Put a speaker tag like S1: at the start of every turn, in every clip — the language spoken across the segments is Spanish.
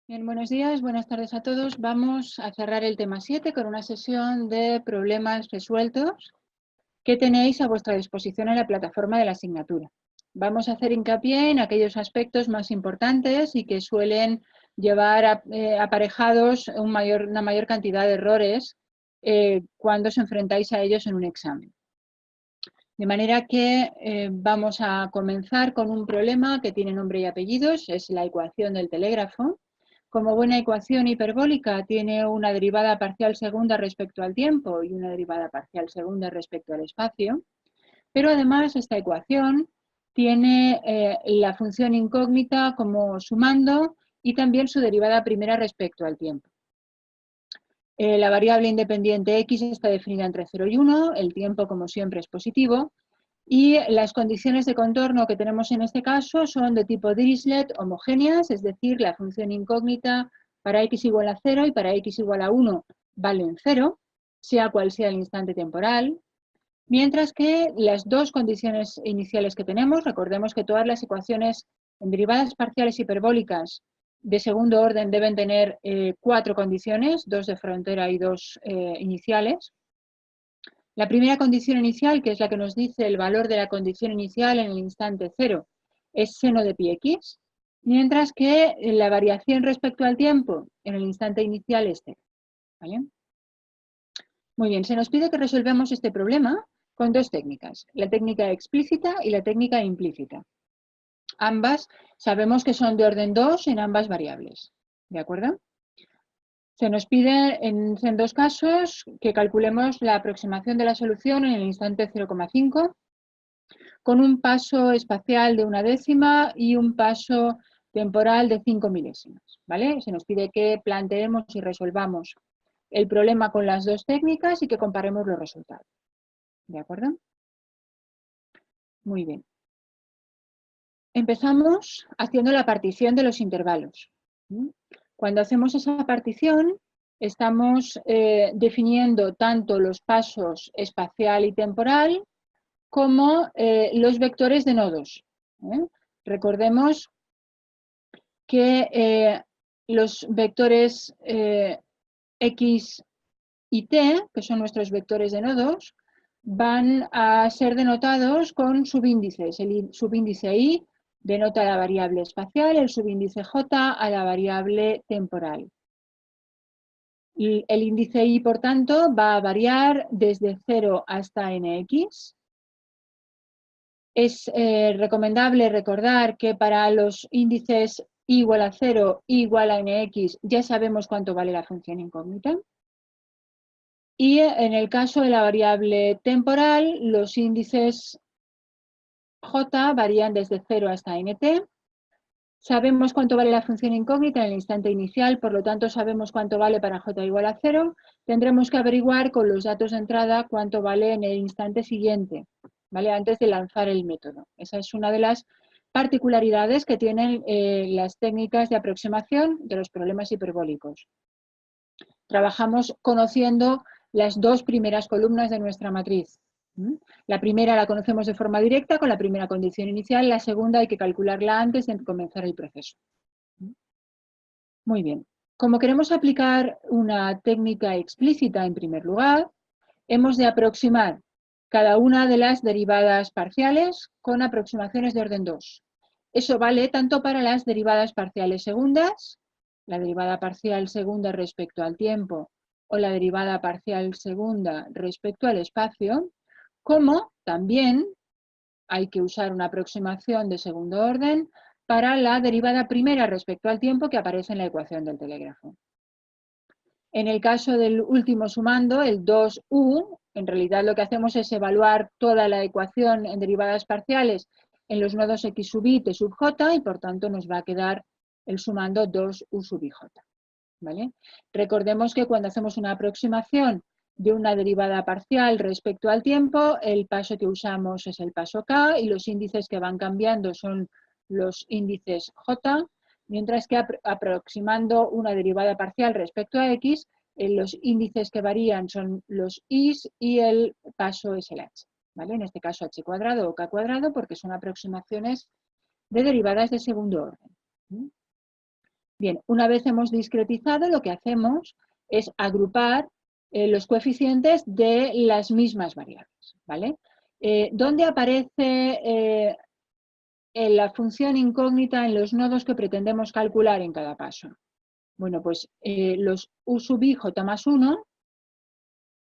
S1: Bien, buenos días, buenas tardes a todos. Vamos a cerrar el tema 7 con una sesión de problemas resueltos que tenéis a vuestra disposición en la plataforma de la asignatura. Vamos a hacer hincapié en aquellos aspectos más importantes y que suelen llevar aparejados una mayor cantidad de errores cuando os enfrentáis a ellos en un examen. De manera que vamos a comenzar con un problema que tiene nombre y apellidos, es la ecuación del telégrafo. Como buena ecuación hiperbólica tiene una derivada parcial segunda respecto al tiempo y una derivada parcial segunda respecto al espacio, pero además esta ecuación tiene la función incógnita como sumando y también su derivada primera respecto al tiempo. La variable independiente x está definida entre 0 y 1, el tiempo como siempre es positivo, y las condiciones de contorno que tenemos en este caso son de tipo Dirichlet homogéneas, es decir, la función incógnita para x igual a 0 y para x igual a 1 valen 0, sea cual sea el instante temporal, mientras que las dos condiciones iniciales que tenemos, recordemos que todas las ecuaciones en derivadas parciales hiperbólicas de segundo orden deben tener 4 condiciones, 2 de frontera y 2 iniciales. La primera condición inicial, que es la que nos dice el valor de la condición inicial en el instante 0, es seno de pi x, mientras que la variación respecto al tiempo en el instante inicial es 0. ¿Vale? Muy bien, se nos pide que resolvamos este problema con dos técnicas, la técnica explícita y la técnica implícita. Ambas sabemos que son de orden 2 en ambas variables. ¿De acuerdo? Se nos pide en dos casos que calculemos la aproximación de la solución en el instante 0,5 con un paso espacial de una décima y un paso temporal de 5 milésimas. ¿Vale? Se nos pide que planteemos y resolvamos el problema con las dos técnicas y que comparemos los resultados. ¿De acuerdo? Muy bien. Empezamos haciendo la partición de los intervalos. Cuando hacemos esa partición, estamos definiendo tanto los pasos espacial y temporal como los vectores de nodos. Recordemos que los vectores X y T, que son nuestros vectores de nodos, van a ser denotados con subíndices. El subíndice I denota la variable espacial, el subíndice J a la variable temporal. Y el índice I, por tanto, va a variar desde 0 hasta nx. Es recomendable recordar que para los índices I igual a 0, I igual a nx, ya sabemos cuánto vale la función incógnita. Y en el caso de la variable temporal, los índices J varían desde 0 hasta nt. Sabemos cuánto vale la función incógnita en el instante inicial, por lo tanto sabemos cuánto vale para J igual a 0. Tendremos que averiguar con los datos de entrada cuánto vale en el instante siguiente, ¿vale? Antes de lanzar el método. Esa es una de las particularidades que tienen las técnicas de aproximación de los problemas hiperbólicos. Trabajamos conociendo las dos primeras columnas de nuestra matriz. La primera la conocemos de forma directa con la primera condición inicial, la segunda hay que calcularla antes de comenzar el proceso. Muy bien. Como queremos aplicar una técnica explícita en primer lugar, hemos de aproximar cada una de las derivadas parciales con aproximaciones de orden 2. Eso vale tanto para las derivadas parciales segundas, la derivada parcial segunda respecto al tiempo o la derivada parcial segunda respecto al espacio, como también hay que usar una aproximación de segundo orden para la derivada primera respecto al tiempo que aparece en la ecuación del telégrafo. En el caso del último sumando, el 2u, en realidad lo que hacemos es evaluar toda la ecuación en derivadas parciales en los nodos x sub i, t sub j, y por tanto nos va a quedar el sumando 2u sub ij. ¿Vale? Recordemos que cuando hacemos una aproximación de una derivada parcial respecto al tiempo, el paso que usamos es el paso k y los índices que van cambiando son los índices j, mientras que aproximando una derivada parcial respecto a x, los índices que varían son los i's y el paso es el h. ¿Vale? En este caso h cuadrado o k cuadrado porque son aproximaciones de derivadas de segundo orden. Bien, una vez hemos discretizado, lo que hacemos es agrupar los coeficientes de las mismas variables, ¿vale? ¿Dónde aparece la función incógnita en los nodos que pretendemos calcular en cada paso? Bueno, pues los u sub i j más 1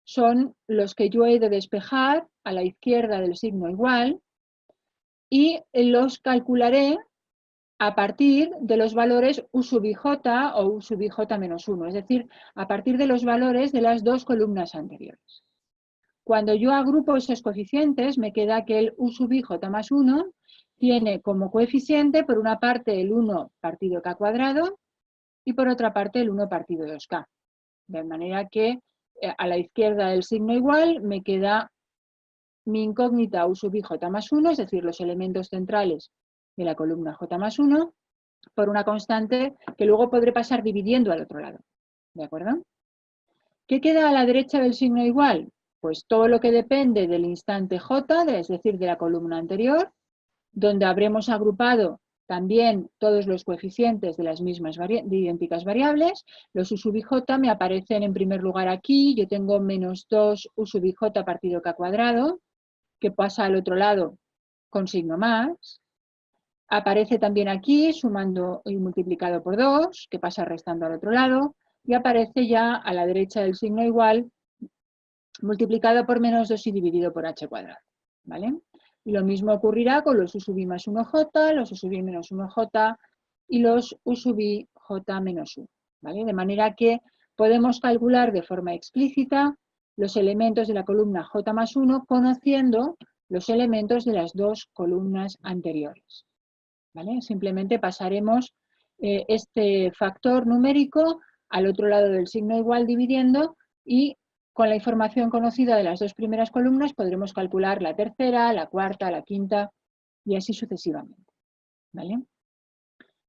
S1: son los que yo he de despejar a la izquierda del signo igual y los calcularé a partir de los valores u sub ij o u sub ij menos 1, es decir, a partir de los valores de las dos columnas anteriores. Cuando yo agrupo esos coeficientes, me queda que el u sub ij más 1 tiene como coeficiente, por una parte, el 1 partido k cuadrado y por otra parte, el 1 partido 2k. De manera que a la izquierda del signo igual me queda mi incógnita u sub ij más 1, es decir, los elementos centrales de la columna j más 1, por una constante que luego podré pasar dividiendo al otro lado. ¿De acuerdo? ¿Qué queda a la derecha del signo igual? Pues todo lo que depende del instante j, es decir, de la columna anterior, donde habremos agrupado también todos los coeficientes de las mismas de idénticas variables. Los u sub ij me aparecen en primer lugar aquí. Yo tengo menos 2 u sub ij partido k cuadrado, que pasa al otro lado con signo más. Aparece también aquí, sumando y multiplicado por 2, que pasa restando al otro lado. Y aparece ya a la derecha del signo igual, multiplicado por menos 2 y dividido por h cuadrado. ¿Vale? Y lo mismo ocurrirá con los u sub i más 1j, los u sub i menos 1j y los u sub i j menos 1. ¿Vale? De manera que podemos calcular de forma explícita los elementos de la columna j más 1 conociendo los elementos de las dos columnas anteriores. ¿Vale? Simplemente pasaremos este factor numérico al otro lado del signo igual dividiendo y con la información conocida de las dos primeras columnas podremos calcular la tercera, la cuarta, la quinta y así sucesivamente. ¿Vale?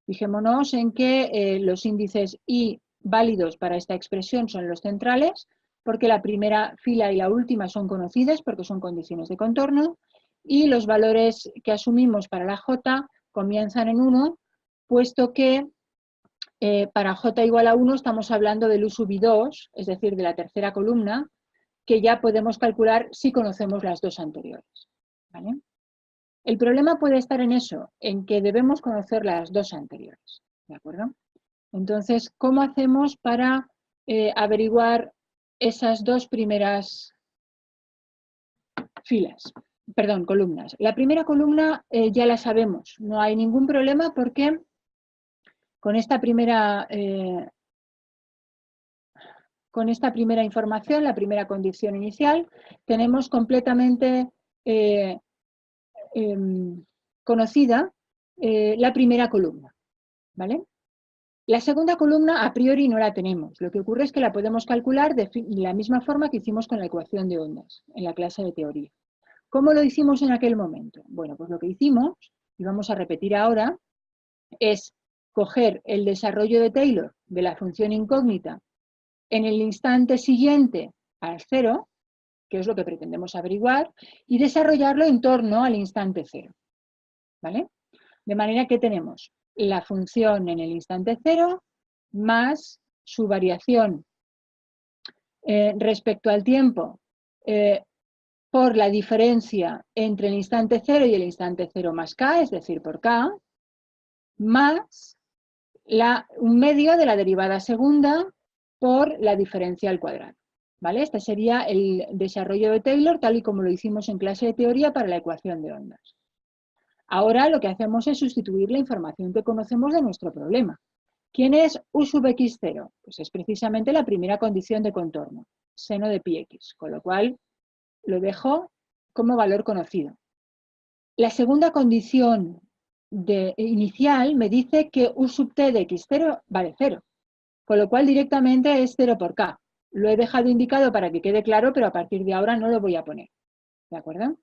S1: Fijémonos en que los índices i válidos para esta expresión son los centrales, porque la primera fila y la última son conocidas porque son condiciones de contorno, y los valores que asumimos para la j comienzan en 1, puesto que para j igual a 1 estamos hablando del u sub i 2, es decir, de la tercera columna, que ya podemos calcular si conocemos las dos anteriores. ¿Vale? El problema puede estar en eso, en que debemos conocer las dos anteriores. ¿De acuerdo? Entonces, ¿cómo hacemos para averiguar esas dos primeras columnas? La primera columna ya la sabemos, no hay ningún problema porque con esta primera información, la primera condición inicial, tenemos completamente conocida la primera columna. ¿Vale? La segunda columna a priori no la tenemos. Lo que ocurre es que la podemos calcular de la misma forma que hicimos con la ecuación de ondas en la clase de teoría. ¿Cómo lo hicimos en aquel momento? Bueno, pues lo que hicimos, y vamos a repetir ahora, es coger el desarrollo de Taylor de la función incógnita en el instante siguiente al 0, que es lo que pretendemos averiguar, y desarrollarlo en torno al instante 0. ¿Vale? De manera que tenemos la función en el instante 0 más su variación respecto al tiempo por la diferencia entre el instante 0 y el instante 0 más k, es decir, por k, más un medio de la derivada segunda por la diferencia al cuadrado. ¿Vale? Este sería el desarrollo de Taylor tal y como lo hicimos en clase de teoría para la ecuación de ondas. Ahora lo que hacemos es sustituir la información que conocemos de nuestro problema. ¿Quién es u sub x0? Pues es precisamente la primera condición de contorno, seno de pi x, con lo cual lo dejo como valor conocido. La segunda condición inicial me dice que u sub t de x0 vale 0, con lo cual directamente es 0 por k. Lo he dejado indicado para que quede claro, pero a partir de ahora no lo voy a poner. ¿De acuerdo?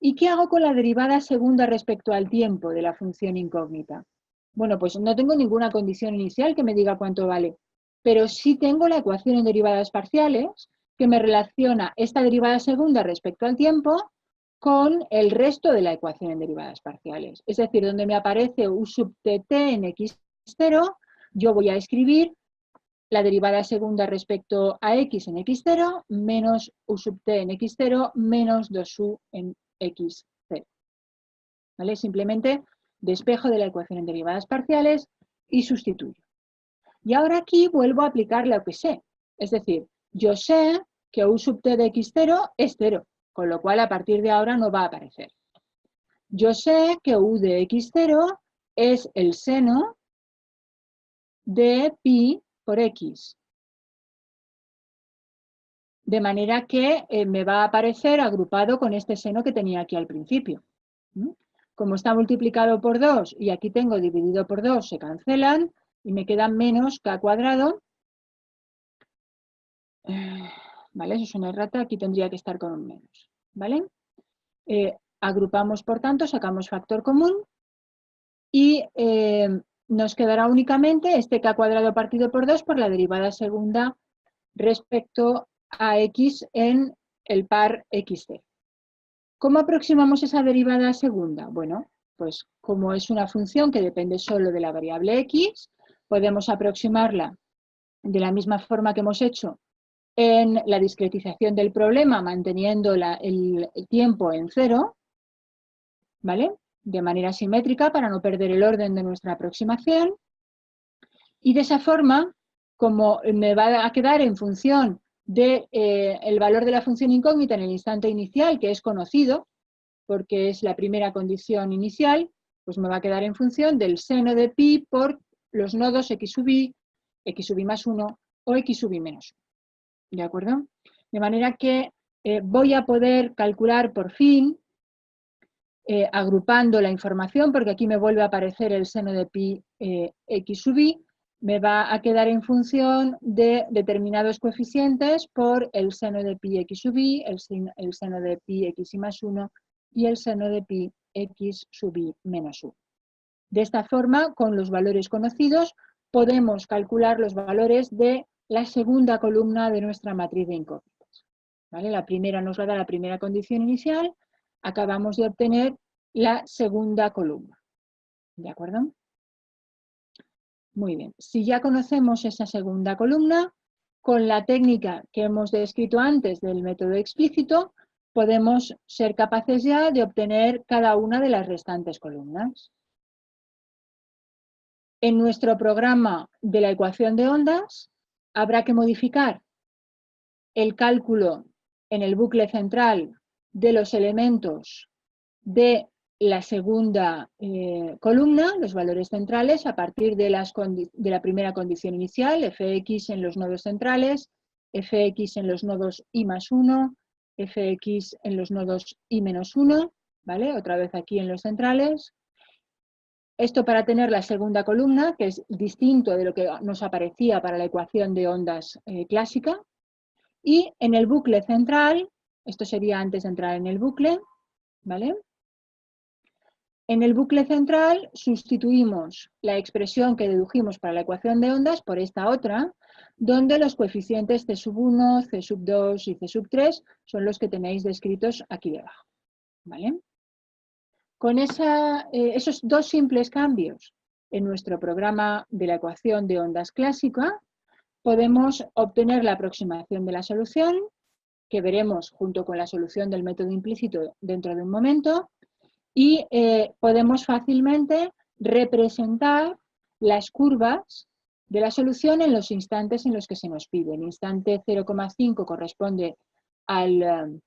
S1: ¿Y qué hago con la derivada segunda respecto al tiempo de la función incógnita? Bueno, pues no tengo ninguna condición inicial que me diga cuánto vale, pero sí tengo la ecuación en derivadas parciales que me relaciona esta derivada segunda respecto al tiempo con el resto de la ecuación en derivadas parciales. Es decir, donde me aparece u sub tt en x x0, yo voy a escribir la derivada segunda respecto a x en x0 menos u sub t en x0 menos 2u en x0. ¿Vale? Simplemente despejo de la ecuación en derivadas parciales y sustituyo. Y ahora aquí vuelvo a aplicar lo que sé. Es decir, yo sé que u sub t de x0 es 0, con lo cual a partir de ahora no va a aparecer. Yo sé que u de x0 es el seno de pi por x. De manera que me va a aparecer agrupado con este seno que tenía aquí al principio. Como está multiplicado por 2 y aquí tengo dividido por 2, se cancelan y me queda menos k cuadrado. ¿Vale? Eso es una errata, aquí tendría que estar con un menos. ¿Vale? Agrupamos, por tanto, sacamos factor común y nos quedará únicamente este k cuadrado partido por 2 por la derivada segunda respecto a x en el par xc. ¿Cómo aproximamos esa derivada segunda? Bueno, pues como es una función que depende solo de la variable x, podemos aproximarla de la misma forma que hemos hecho en la discretización del problema, manteniendo el tiempo en 0, ¿vale? De manera simétrica para no perder el orden de nuestra aproximación. Y de esa forma, como me va a quedar en función del valor de la función incógnita en el instante inicial, que es conocido, porque es la primera condición inicial, pues me va a quedar en función del seno de pi por los nodos x sub i más 1 o x sub i menos 1. ¿De acuerdo? De manera que voy a poder calcular por fin, agrupando la información, porque aquí me vuelve a aparecer el seno de pi x sub i, me va a quedar en función de determinados coeficientes por el seno de pi x sub i, el seno de pi x i más 1 y el seno de pi x sub i menos 1. De esta forma, con los valores conocidos, podemos calcular los valores de la segunda columna de nuestra matriz de incógnitas. ¿Vale? La primera nos la da la primera condición inicial, acabamos de obtener la segunda columna. ¿De acuerdo? Muy bien. Si ya conocemos esa segunda columna, con la técnica que hemos descrito antes del método explícito, podemos ser capaces ya de obtener cada una de las restantes columnas. En nuestro programa de la ecuación de ondas, habrá que modificar el cálculo en el bucle central de los elementos de la segunda columna, los valores centrales, a partir de la primera condición inicial, fx en los nodos centrales, fx en los nodos i más 1, fx en los nodos i menos 1, ¿vale? Otra vez aquí en los centrales. Esto para tener la segunda columna, que es distinto de lo que nos aparecía para la ecuación de ondas clásica. Y en el bucle central, esto sería antes de entrar en el bucle, ¿vale? En el bucle central sustituimos la expresión que dedujimos para la ecuación de ondas por esta otra, donde los coeficientes c sub 1, c sub 2 y c sub 3 son los que tenéis descritos aquí debajo. ¿Vale? Con esos dos simples cambios en nuestro programa de la ecuación de ondas clásica, podemos obtener la aproximación de la solución, que veremos junto con la solución del método implícito dentro de un momento, y podemos fácilmente representar las curvas de la solución en los instantes en los que se nos pide. El instante 0,5 corresponde al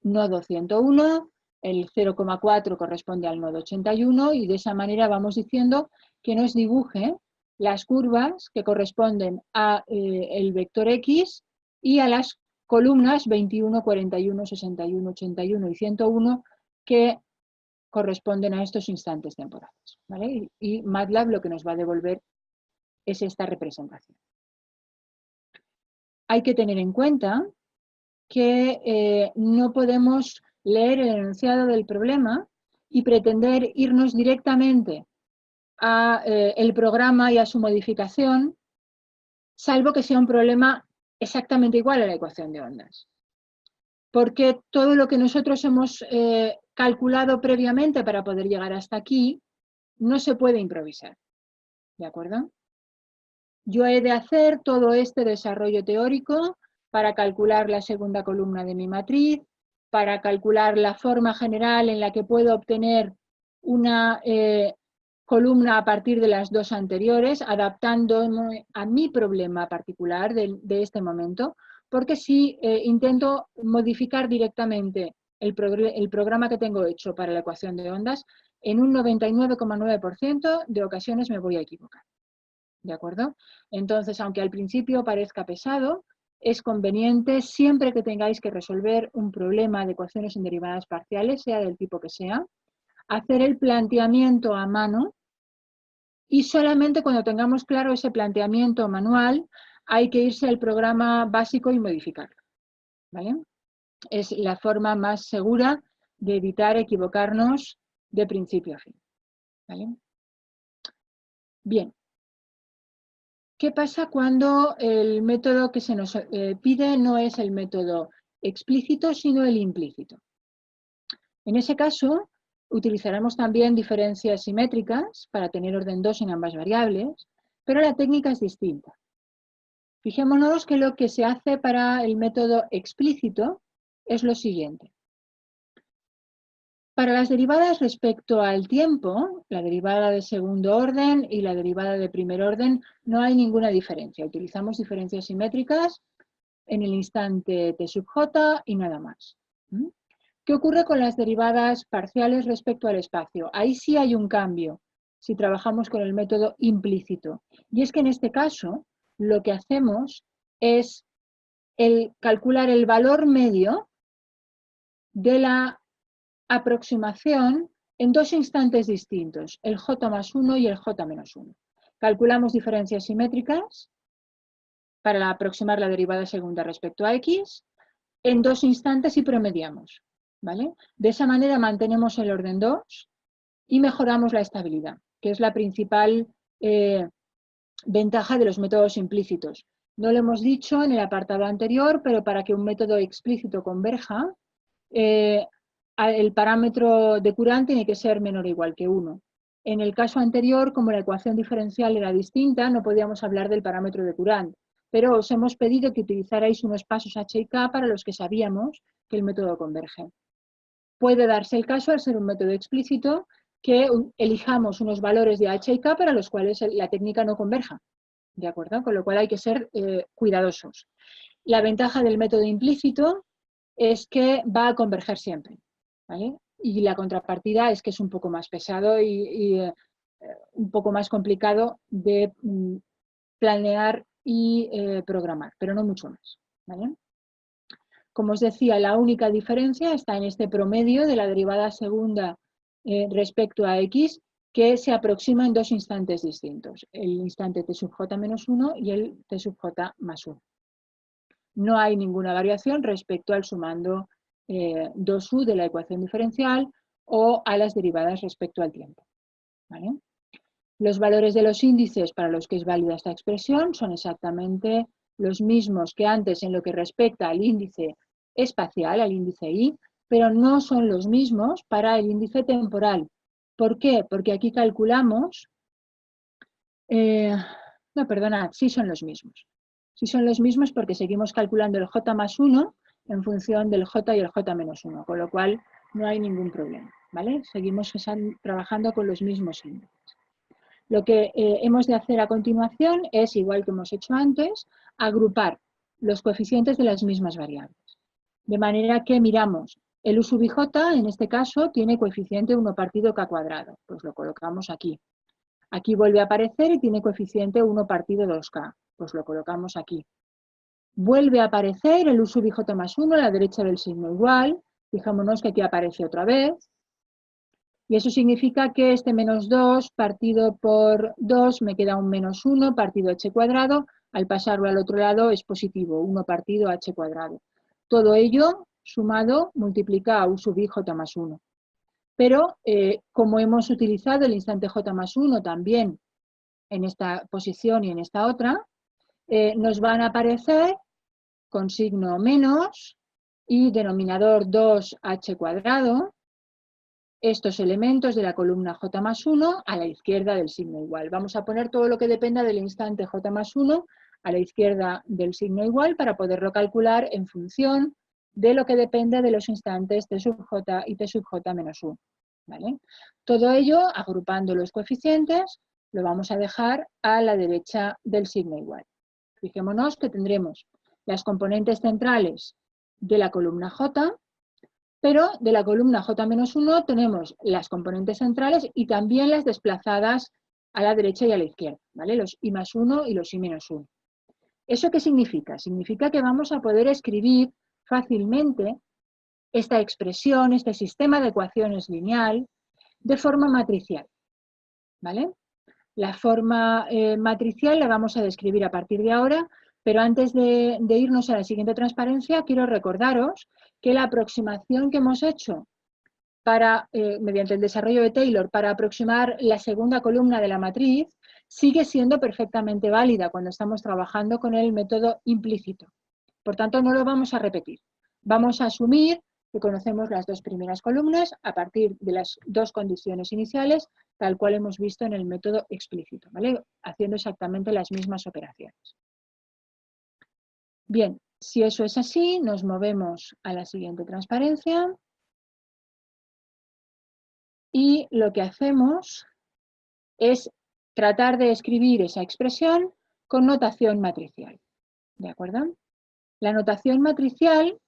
S1: nodo 101, el 0,4 corresponde al nodo 81 y de esa manera vamos diciendo que nos dibuje las curvas que corresponden a el vector X y a las columnas 21, 41, 61, 81 y 101 que corresponden a estos instantes temporales. ¿Vale? Y MATLAB lo que nos va a devolver es esta representación. Hay que tener en cuenta que no podemos leer el enunciado del problema y pretender irnos directamente a el programa y a su modificación, salvo que sea un problema exactamente igual a la ecuación de ondas. Porque todo lo que nosotros hemos calculado previamente para poder llegar hasta aquí no se puede improvisar. ¿De acuerdo? Yo he de hacer todo este desarrollo teórico para calcular la segunda columna de mi matriz, para calcular la forma general en la que puedo obtener una columna a partir de las dos anteriores, adaptándome a mi problema particular de este momento, porque si intento modificar directamente el programa que tengo hecho para la ecuación de ondas, en un 99,9% de ocasiones me voy a equivocar. ¿De acuerdo? Entonces, aunque al principio parezca pesado, es conveniente, siempre que tengáis que resolver un problema de ecuaciones en derivadas parciales, sea del tipo que sea, hacer el planteamiento a mano y solamente cuando tengamos claro ese planteamiento manual hay que irse al programa básico y modificarlo. ¿Vale? Es la forma más segura de evitar equivocarnos de principio a fin. ¿Vale? Bien. ¿Qué pasa cuando el método que se nos pide no es el método explícito, sino el implícito? En ese caso, utilizaremos también diferencias simétricas para tener orden 2 en ambas variables, pero la técnica es distinta. Fijémonos que lo que se hace para el método explícito es lo siguiente. Para las derivadas respecto al tiempo, la derivada de segundo orden y la derivada de primer orden, no hay ninguna diferencia. Utilizamos diferencias simétricas en el instante t sub j y nada más. ¿Qué ocurre con las derivadas parciales respecto al espacio? Ahí sí hay un cambio si trabajamos con el método implícito. Y es que en este caso lo que hacemos es calcular el valor medio de la aproximación en dos instantes distintos, el j más 1 y el j menos 1. Calculamos diferencias simétricas para aproximar la derivada segunda respecto a x en dos instantes y promediamos. ¿Vale? De esa manera mantenemos el orden 2 y mejoramos la estabilidad, que es la principal ventaja de los métodos implícitos. No lo hemos dicho en el apartado anterior, pero para que un método explícito converja, el parámetro de Courant tiene que ser menor o igual que 1. En el caso anterior, como la ecuación diferencial era distinta, no podíamos hablar del parámetro de Courant, pero os hemos pedido que utilizarais unos pasos H y K para los que sabíamos que el método converge. Puede darse el caso, al ser un método explícito, que elijamos unos valores de H y K para los cuales la técnica no converja, ¿de acuerdo? Con lo cual hay que ser cuidadosos. La ventaja del método implícito es que va a converger siempre, ¿vale? Y la contrapartida es que es un poco más pesado y un poco más complicado de planear y programar, pero no mucho más, ¿vale? Como os decía, la única diferencia está en este promedio de la derivada segunda respecto a x, que se aproxima en dos instantes distintos, el instante t sub j menos 1 y el t sub j más 1. No hay ninguna variación respecto al sumando 2u de la ecuación diferencial o a las derivadas respecto al tiempo. ¿Vale? Los valores de los índices para los que es válida esta expresión son exactamente los mismos que antes en lo que respecta al índice espacial, al índice I, pero no son los mismos para el índice temporal. ¿Por qué? Porque aquí calculamos... no, perdona, sí son los mismos. Sí son los mismos porque seguimos calculando el j más 1 en función del j y el j menos 1, con lo cual no hay ningún problema, ¿vale? Seguimos trabajando con los mismos índices. Lo que hemos de hacer a continuación es, igual que hemos hecho antes, agrupar los coeficientes de las mismas variables. De manera que miramos, el u sub i j, en este caso, tiene coeficiente 1 partido k cuadrado. Pues lo colocamos aquí. Aquí vuelve a aparecer y tiene coeficiente 1 partido 2k. Pues lo colocamos aquí. Vuelve a aparecer el u sub i j más 1 a la derecha del signo igual. Fijémonos que aquí aparece otra vez. Y eso significa que este menos 2 partido por 2 me queda un menos 1 partido h cuadrado. Al pasarlo al otro lado es positivo, 1 partido h cuadrado. Todo ello sumado multiplica a u sub i j más 1. Pero como hemos utilizado el instante j más 1 también en esta posición y en esta otra, nos van a aparecer con signo menos y denominador 2h cuadrado estos elementos de la columna J más 1 a la izquierda del signo igual. Vamos a poner todo lo que dependa del instante J más 1 a la izquierda del signo igual para poderlo calcular en función de lo que depende de los instantes T sub J y T sub J menos 1. ¿Vale? Todo ello, agrupando los coeficientes, lo vamos a dejar a la derecha del signo igual. Fijémonos que tendremos las componentes centrales de la columna J, pero de la columna J-1 tenemos las componentes centrales y también las desplazadas a la derecha y a la izquierda, ¿vale? Los I más 1 y los I menos 1. ¿Eso qué significa? Significa que vamos a poder escribir fácilmente esta expresión, este sistema de ecuaciones lineal, de forma matricial, ¿vale? La forma matricial la vamos a describir a partir de ahora, pero antes de irnos a la siguiente transparencia, quiero recordaros que la aproximación que hemos hecho para, mediante el desarrollo de Taylor para aproximar la segunda columna de la matriz sigue siendo perfectamente válida cuando estamos trabajando con el método implícito. Por tanto, no lo vamos a repetir. Vamos a asumir que conocemos las dos primeras columnas a partir de las dos condiciones iniciales, tal cual hemos visto en el método explícito, ¿vale? Haciendo exactamente las mismas operaciones. Bien, si eso es así, nos movemos a la siguiente transparencia. Y lo que hacemos es tratar de escribir esa expresión con notación matricial. ¿De acuerdo? La notación matricial,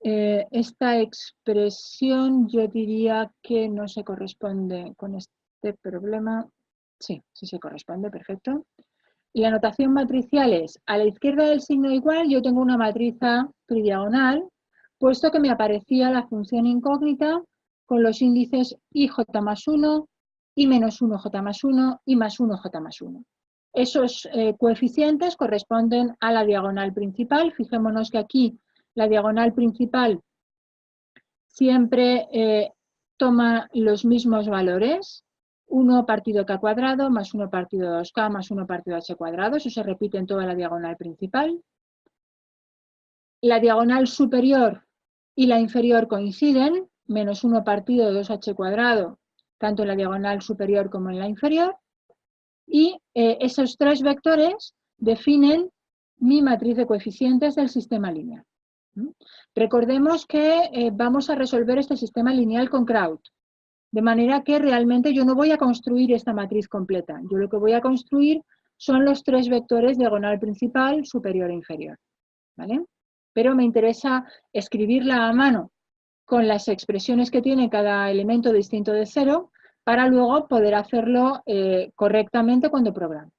S1: esta expresión yo diría que no se corresponde con este problema. Sí, sí se corresponde, perfecto. Y la notación matricial es, a la izquierda del signo igual yo tengo una matriz A tridiagonal, puesto que me aparecía la función incógnita con los índices IJ más 1, I menos 1 J más 1, I más 1 J más 1. Esos coeficientes corresponden a la diagonal principal. Fijémonos que aquí la diagonal principal siempre toma los mismos valores. 1 partido k cuadrado más 1 partido 2k más 1 partido h cuadrado. Eso se repite en toda la diagonal principal. La diagonal superior y la inferior coinciden. Menos 1 partido 2h cuadrado, tanto en la diagonal superior como en la inferior. Y esos tres vectores definen mi matriz de coeficientes del sistema lineal. Recordemos que vamos a resolver este sistema lineal con Kraut. De manera que realmente yo no voy a construir esta matriz completa. Yo lo que voy a construir son los tres vectores diagonal principal, superior e inferior. ¿Vale? Pero me interesa escribirla a mano con las expresiones que tiene cada elemento distinto de cero para luego poder hacerlo correctamente cuando programo.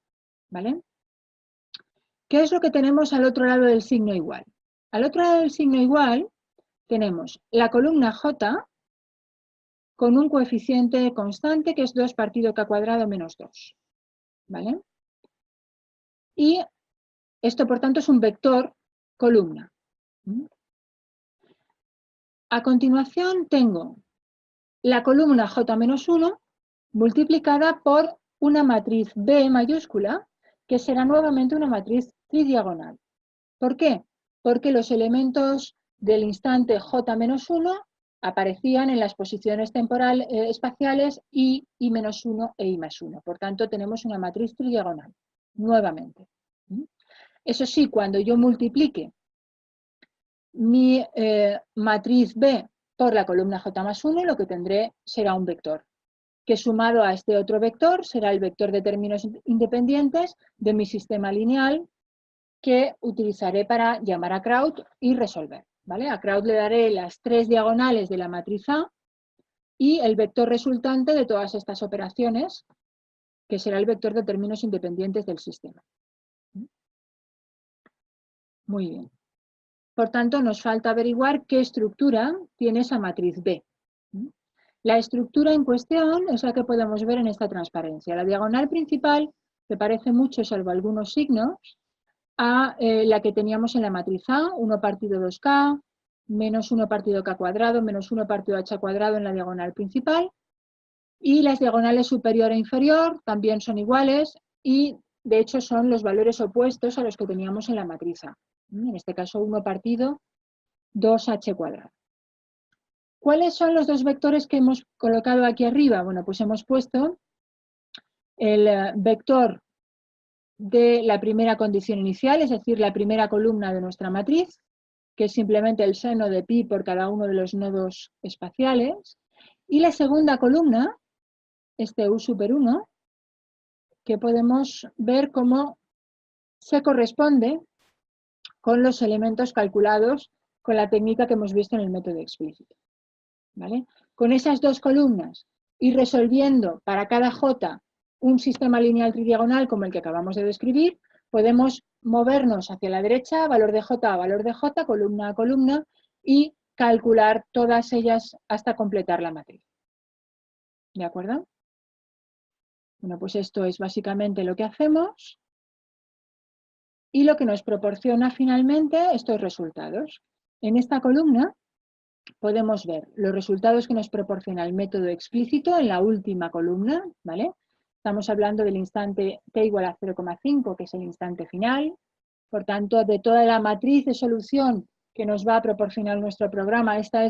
S1: ¿Vale? ¿Qué es lo que tenemos al otro lado del signo igual? Al otro lado del signo igual tenemos la columna J con un coeficiente constante que es 2 partido k cuadrado menos 2. ¿Vale? Y esto, por tanto, es un vector columna. A continuación tengo la columna J menos 1 multiplicada por una matriz B mayúscula, que será nuevamente una matriz tridiagonal. ¿Por qué? Porque los elementos del instante J menos 1 aparecían en las posiciones espaciales I menos 1 e I más 1. Por tanto, tenemos una matriz tridiagonal, nuevamente. Eso sí, cuando yo multiplique mi matriz B por la columna J más 1, lo que tendré será un vector, que sumado a este otro vector será el vector de términos independientes de mi sistema lineal que utilizaré para llamar a Kraut y resolver. ¿Vale? A Kraut le daré las tres diagonales de la matriz A y el vector resultante de todas estas operaciones, que será el vector de términos independientes del sistema. Muy bien. Por tanto, nos falta averiguar qué estructura tiene esa matriz B. La estructura en cuestión es la que podemos ver en esta transparencia. La diagonal principal, que parece mucho salvo algunos signos, a la que teníamos en la matriz A, 1 partido 2k, menos 1 partido k cuadrado, menos 1 partido h cuadrado en la diagonal principal. Y las diagonales superior e inferior también son iguales y, de hecho, son los valores opuestos a los que teníamos en la matriz A. En este caso, 1 partido 2h cuadrado. ¿Cuáles son los dos vectores que hemos colocado aquí arriba? Bueno, pues hemos puesto el vector de la primera condición inicial, es decir, la primera columna de nuestra matriz, que es simplemente el seno de pi por cada uno de los nodos espaciales, y la segunda columna, este u super 1, que podemos ver cómo se corresponde con los elementos calculados con la técnica que hemos visto en el método explícito. ¿Vale? Con esas dos columnas y resolviendo para cada j un sistema lineal tridiagonal como el que acabamos de describir, podemos movernos hacia la derecha, valor de j a valor de j, columna a columna, y calcular todas ellas hasta completar la matriz. ¿De acuerdo? Bueno, pues esto es básicamente lo que hacemos y lo que nos proporciona finalmente estos resultados. En esta columna podemos ver los resultados que nos proporciona el método explícito en la última columna, ¿vale? Estamos hablando del instante t igual a 0,5, que es el instante final. Por tanto, de toda la matriz de solución que nos va a proporcionar nuestro programa, esta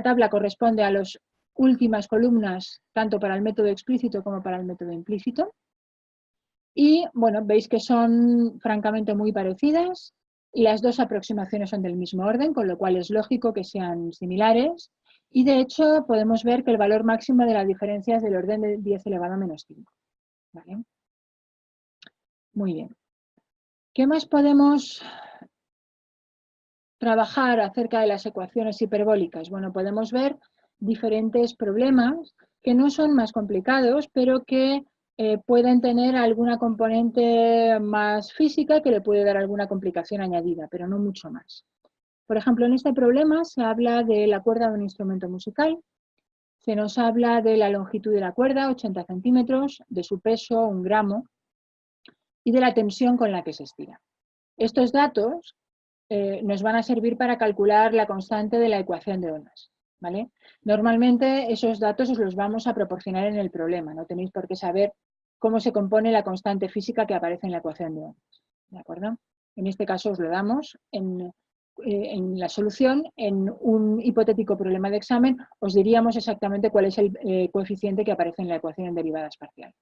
S1: tabla corresponde a las últimas columnas, tanto para el método explícito como para el método implícito. Y, bueno, veis que son francamente muy parecidas. Y las dos aproximaciones son del mismo orden, con lo cual es lógico que sean similares. Y de hecho podemos ver que el valor máximo de la diferencia es del orden de 10 elevado a menos 5. ¿Vale? Muy bien. ¿Qué más podemos trabajar acerca de las ecuaciones hiperbólicas? Bueno, podemos ver diferentes problemas que no son más complicados, pero que pueden tener alguna componente más física que le puede dar alguna complicación añadida, pero no mucho más. Por ejemplo, en este problema se habla de la cuerda de un instrumento musical, se nos habla de la longitud de la cuerda, 80 centímetros, de su peso, 1 gramo, y de la tensión con la que se estira. Estos datos nos van a servir para calcular la constante de la ecuación de ondas. ¿Vale? Normalmente esos datos os los vamos a proporcionar en el problema, no tenéis por qué saber cómo se compone la constante física que aparece en la ecuación de ondas. ¿De acuerdo? En este caso os lo damos en la solución. En un hipotético problema de examen os diríamos exactamente cuál es el coeficiente que aparece en la ecuación en derivadas parciales.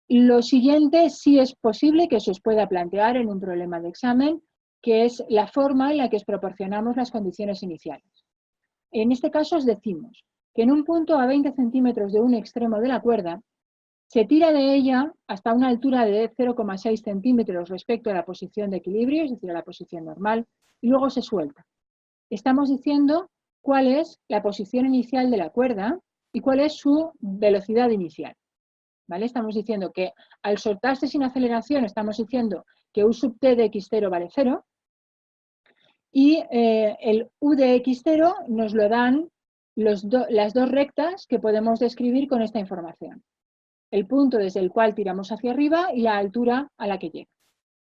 S1: Lo siguiente sí es posible que se os pueda plantear en un problema de examen, que es la forma en la que os proporcionamos las condiciones iniciales. En este caso os decimos que en un punto a 20 centímetros de un extremo de la cuerda, se tira de ella hasta una altura de 0,6 centímetros respecto a la posición de equilibrio, es decir, a la posición normal, y luego se suelta. Estamos diciendo cuál es la posición inicial de la cuerda y cuál es su velocidad inicial. ¿Vale? Estamos diciendo que al soltarse sin aceleración, estamos diciendo que u sub t de x0 vale 0, y el u de x0 nos lo dan las dos rectas que podemos describir con esta información. El punto desde el cual tiramos hacia arriba y la altura a la que llega.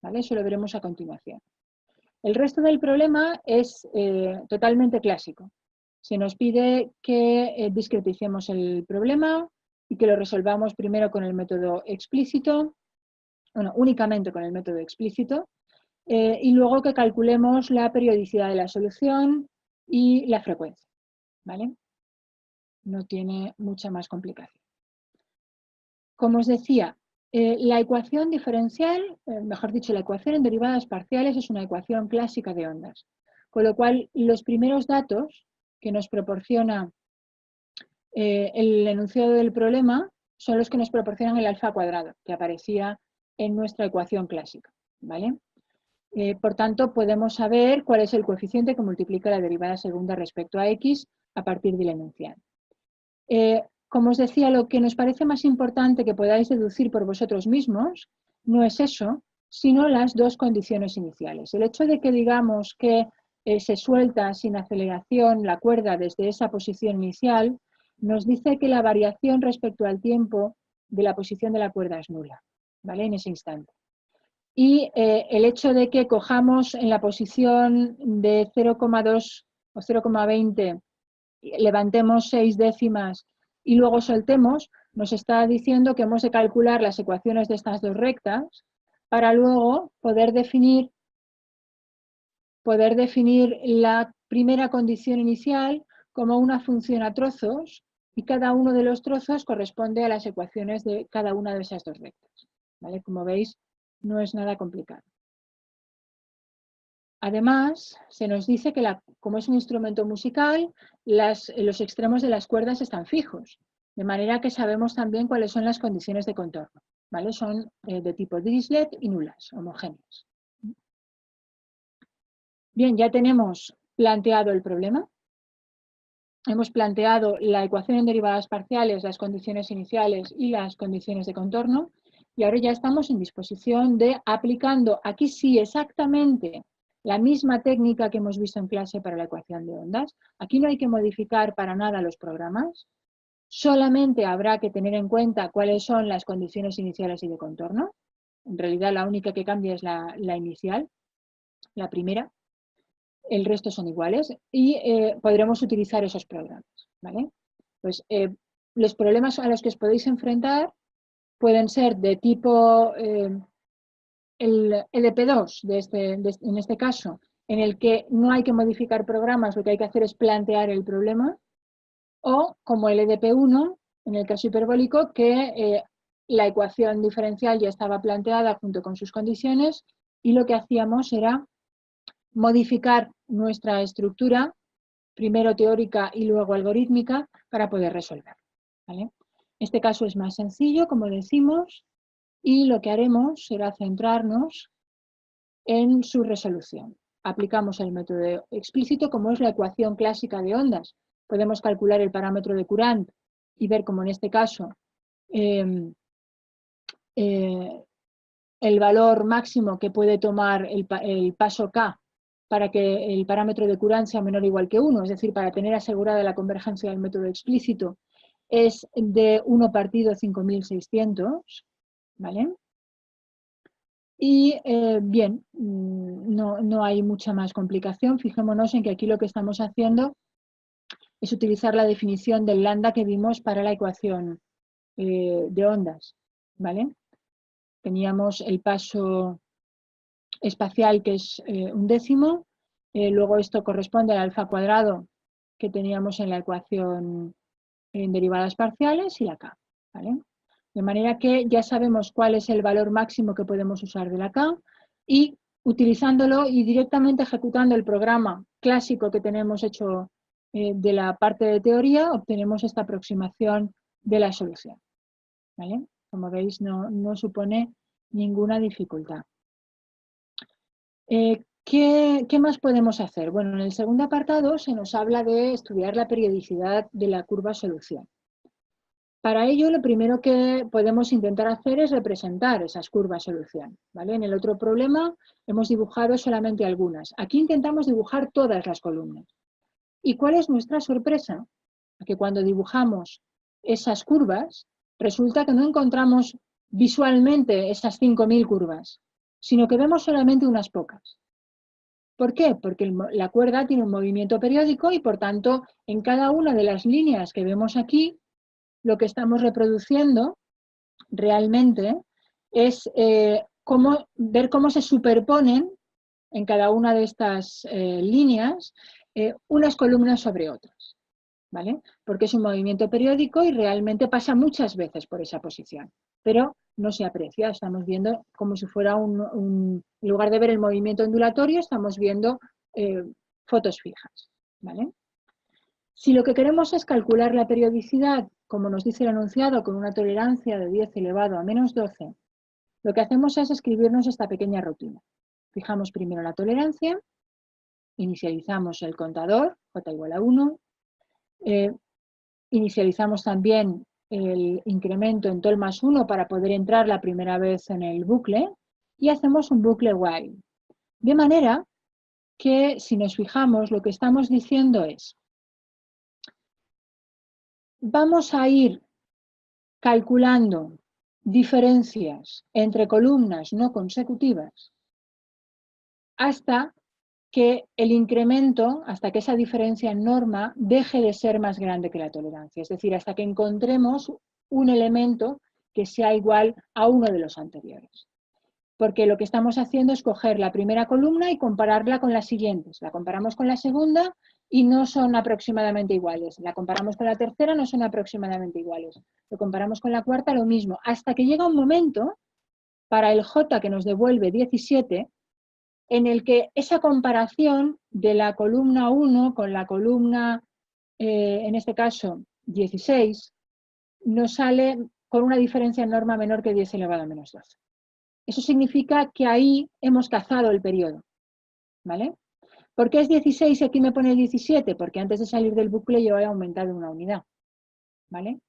S1: ¿Vale? Eso lo veremos a continuación. El resto del problema es totalmente clásico. Se nos pide que discreticemos el problema y que lo resolvamos primero con el método explícito, bueno, únicamente con el método explícito, y luego que calculemos la periodicidad de la solución y la frecuencia. ¿Vale? No tiene mucha más complicación. Como os decía, la ecuación diferencial, mejor dicho, la ecuación en derivadas parciales es una ecuación clásica de ondas, con lo cual los primeros datos que nos proporciona el enunciado del problema son los que nos proporcionan el alfa cuadrado, que aparecía en nuestra ecuación clásica. ¿Vale? Por tanto, podemos saber cuál es el coeficiente que multiplica la derivada segunda respecto a x a partir del enunciado. Como os decía, lo que nos parece más importante que podáis deducir por vosotros mismos no es eso, sino las dos condiciones iniciales. El hecho de que digamos que se suelta sin aceleración la cuerda desde esa posición inicial nos dice que la variación respecto al tiempo de la posición de la cuerda es nula, ¿vale? En ese instante. Y el hecho de que cojamos en la posición de 0,2 o 0,20, levantemos 6 décimas y luego soltemos, nos está diciendo que hemos de calcular las ecuaciones de estas dos rectas para luego poder definir la primera condición inicial como una función a trozos y cada uno de los trozos corresponde a las ecuaciones de cada una de esas dos rectas, ¿vale? Como veis, no es nada complicado. Además, se nos dice que como es un instrumento musical, los extremos de las cuerdas están fijos, de manera que sabemos también cuáles son las condiciones de contorno, ¿vale? Son de tipo Dirichlet y nulas, homogéneas. Bien, ya tenemos planteado el problema. Hemos planteado la ecuación en derivadas parciales, las condiciones iniciales y las condiciones de contorno, y ahora ya estamos en disposición de, aplicando aquí sí exactamente la misma técnica que hemos visto en clase para la ecuación de ondas. Aquí no hay que modificar para nada los programas, solamente habrá que tener en cuenta cuáles son las condiciones iniciales y de contorno. En realidad la única que cambia es la inicial, la primera. El resto son iguales y podremos utilizar esos programas, ¿vale? Pues los problemas a los que os podéis enfrentar pueden ser de tipo el EDP2, en este caso, en el que no hay que modificar programas, lo que hay que hacer es plantear el problema, o como el EDP1, en el caso hiperbólico, que la ecuación diferencial ya estaba planteada junto con sus condiciones y lo que hacíamos era modificar nuestra estructura, primero teórica y luego algorítmica, para poder resolver, ¿vale? Este caso es más sencillo, como decimos, y lo que haremos será centrarnos en su resolución. Aplicamos el método explícito, como es la ecuación clásica de ondas. Podemos calcular el parámetro de Courant y ver cómo en este caso el valor máximo que puede tomar el paso K para que el parámetro de Courant sea menor o igual que 1, es decir, para tener asegurada la convergencia del método explícito, es de 1 partido 5600, ¿vale? Y bien, no hay mucha más complicación. Fijémonos en que aquí lo que estamos haciendo es utilizar la definición del lambda que vimos para la ecuación de ondas, ¿vale? Teníamos el paso espacial, que es 1/10, luego esto corresponde al alfa cuadrado que teníamos en la ecuación en derivadas parciales y la K, ¿vale? De manera que ya sabemos cuál es el valor máximo que podemos usar de la K y utilizándolo y directamente ejecutando el programa clásico que tenemos hecho de la parte de teoría, obtenemos esta aproximación de la solución, ¿vale? Como veis, no supone ninguna dificultad. ¿Qué más podemos hacer? Bueno, en el segundo apartado se nos habla de estudiar la periodicidad de la curva solución. Para ello, lo primero que podemos intentar hacer es representar esas curvas solución, ¿vale? En el otro problema hemos dibujado solamente algunas. Aquí intentamos dibujar todas las columnas. ¿Y cuál es nuestra sorpresa? Que cuando dibujamos esas curvas, resulta que no encontramos visualmente esas 5000 curvas, sino que vemos solamente unas pocas. ¿Por qué? Porque la cuerda tiene un movimiento periódico y, por tanto, en cada una de las líneas que vemos aquí, lo que estamos reproduciendo realmente es ver cómo se superponen en cada una de estas líneas unas columnas sobre otras, ¿vale? Porque es un movimiento periódico y realmente pasa muchas veces por esa posición, pero no se aprecia, estamos viendo como si fuera en lugar de ver el movimiento ondulatorio, estamos viendo fotos fijas, ¿vale? Si lo que queremos es calcular la periodicidad, como nos dice el enunciado, con una tolerancia de 10 elevado a menos 12, lo que hacemos es escribirnos esta pequeña rutina. Fijamos primero la tolerancia, inicializamos el contador, j igual a 1, inicializamos también el incremento en tol más 1 para poder entrar la primera vez en el bucle y hacemos un bucle while. De manera que, si nos fijamos, lo que estamos diciendo es: vamos a ir calculando diferencias entre columnas no consecutivas hasta que el incremento, hasta que esa diferencia en norma deje de ser más grande que la tolerancia. Es decir, hasta que encontremos un elemento que sea igual a uno de los anteriores. porque lo que estamos haciendo es coger la primera columna y compararla con las siguientes. La comparamos con la segunda y no son aproximadamente iguales. La comparamos con la tercera, no son aproximadamente iguales. Lo comparamos con la cuarta, lo mismo. Hasta que llega un momento, para el J que nos devuelve 17, en el que esa comparación de la columna 1 con la columna, en este caso, 16, nos sale con una diferencia en norma menor que 10 elevado a menos 12. Eso significa que ahí hemos cazado el periodo, ¿vale? ¿Por qué es 16 y aquí me pone 17? Porque antes de salir del bucle yo he aumentado una unidad, ¿vale?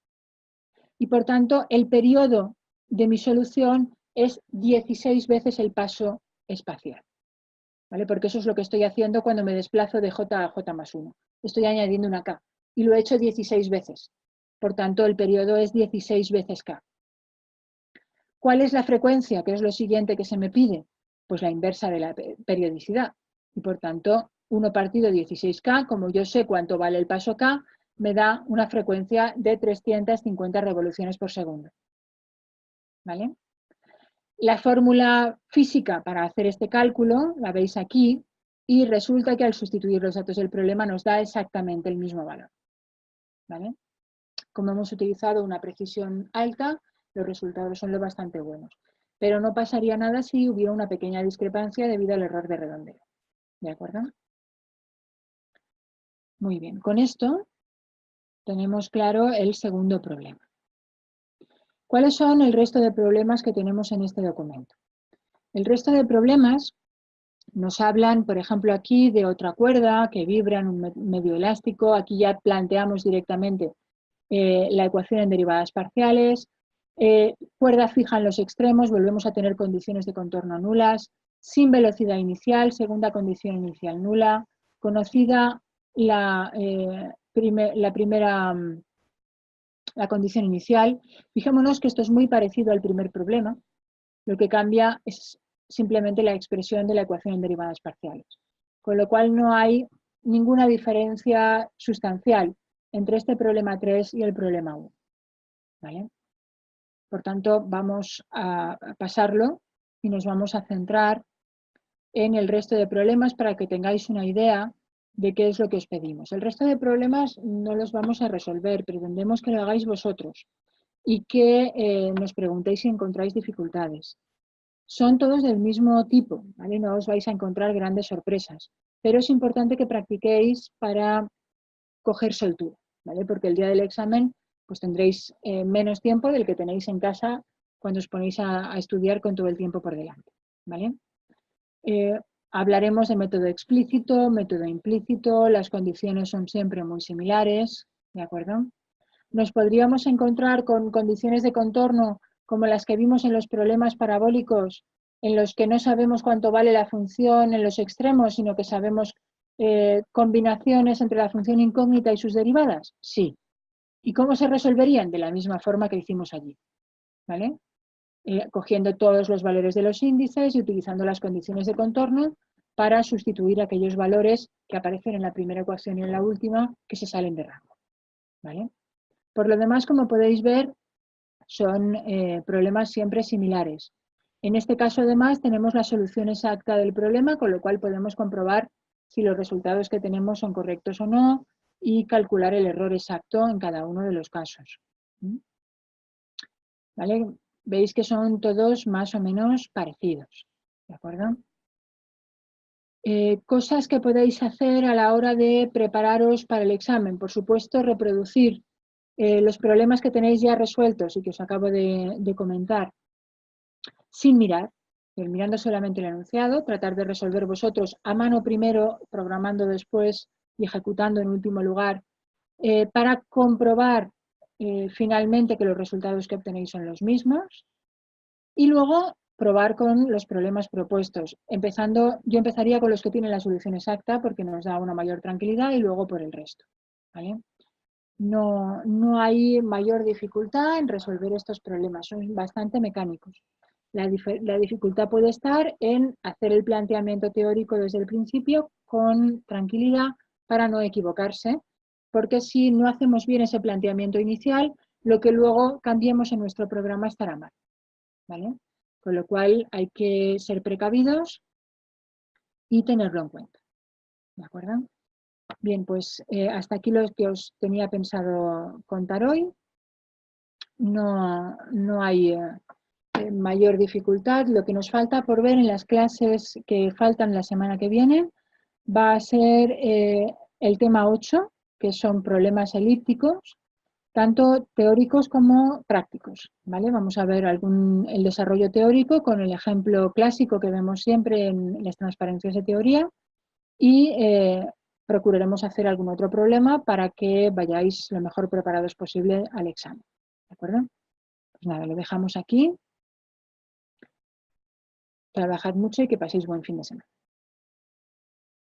S1: Y por tanto, el periodo de mi solución es 16 veces el paso espacial, ¿vale? Porque eso es lo que estoy haciendo cuando me desplazo de J a J más 1. Estoy añadiendo una K y lo he hecho 16 veces. Por tanto, el periodo es 16 veces K. ¿Cuál es la frecuencia? Que es lo siguiente que se me pide. Pues la inversa de la periodicidad. Y por tanto, 1 partido 16K, como yo sé cuánto vale el paso K, me da una frecuencia de 350 revoluciones por segundo. ¿Vale? La fórmula física para hacer este cálculo la veis aquí y resulta que al sustituir los datos del problema nos da exactamente el mismo valor. ¿Vale? Como hemos utilizado una precisión alta, los resultados son lo bastante buenos. Pero no pasaría nada si hubiera una pequeña discrepancia debido al error de redondeo. ¿De acuerdo? Muy bien, con esto tenemos claro el segundo problema. ¿Cuáles son el resto de problemas que tenemos en este documento? El resto de problemas nos hablan, por ejemplo, aquí de otra cuerda que vibra en un medio elástico. Aquí ya planteamos directamente la ecuación en derivadas parciales. Cuerda fija en los extremos, volvemos a tener condiciones de contorno nulas. Sin velocidad inicial, segunda condición inicial nula. Conocida la condición inicial. Fijémonos que esto es muy parecido al primer problema. Lo que cambia es simplemente la expresión de la ecuación en derivadas parciales. Con lo cual no hay ninguna diferencia sustancial entre este problema 3 y el problema 1. ¿Vale? Por tanto, vamos a pasarlo y nos vamos a centrar en el resto de problemas para que tengáis una idea de qué es lo que os pedimos. El resto de problemas no los vamos a resolver, pretendemos que lo hagáis vosotros y que nos preguntéis si encontráis dificultades. Son todos del mismo tipo, ¿vale? No os vais a encontrar grandes sorpresas, pero es importante que practiquéis para coger soltura, ¿vale? Porque el día del examen pues tendréis menos tiempo del que tenéis en casa cuando os ponéis a estudiar con todo el tiempo por delante, ¿vale? Hablaremos de método explícito, método implícito, las condiciones son siempre muy similares, ¿de acuerdo? Nos podríamos encontrar con condiciones de contorno como las que vimos en los problemas parabólicos, en los que no sabemos cuánto vale la función en los extremos, sino que sabemos combinaciones entre la función incógnita y sus derivadas. Sí. ¿Y cómo se resolverían? De la misma forma que hicimos allí, ¿vale? Cogiendo todos los valores de los índices y utilizando las condiciones de contorno para sustituir aquellos valores que aparecen en la primera ecuación y en la última que se salen de rango, ¿vale? Por lo demás, como podéis ver, son problemas siempre similares. En este caso, además, tenemos la solución exacta del problema, con lo cual podemos comprobar si los resultados que tenemos son correctos o no y calcular el error exacto en cada uno de los casos. ¿Vale? Veis que son todos más o menos parecidos. ¿De acuerdo? Cosas que podéis hacer a la hora de prepararos para el examen. Por supuesto, reproducir los problemas que tenéis ya resueltos y que os acabo de comentar sin mirar, mirando solamente el enunciado, tratar de resolver vosotros a mano primero, programando después y ejecutando en último lugar, para comprobar finalmente que los resultados que obtenéis son los mismos y luego probar con los problemas propuestos. Yo empezaría con los que tienen la solución exacta porque nos da una mayor tranquilidad y luego por el resto, ¿vale? No hay mayor dificultad en resolver estos problemas, son bastante mecánicos. La dificultad puede estar en hacer el planteamiento teórico desde el principio con tranquilidad para no equivocarse, porque si no hacemos bien ese planteamiento inicial, lo que luego cambiemos en nuestro programa estará mal, ¿vale? Con lo cual hay que ser precavidos y tenerlo en cuenta. ¿De acuerdo? Bien, pues hasta aquí lo que os tenía pensado contar hoy. No hay mayor dificultad. Lo que nos falta por ver en las clases que faltan la semana que viene va a ser el tema 8, que son problemas elípticos, tanto teóricos como prácticos. ¿Vale? Vamos a ver el desarrollo teórico con el ejemplo clásico que vemos siempre en las transparencias de teoría y procuraremos hacer algún otro problema para que vayáis lo mejor preparados posible al examen. ¿De acuerdo? Pues nada, lo dejamos aquí. Trabajad mucho y que paséis buen fin de semana.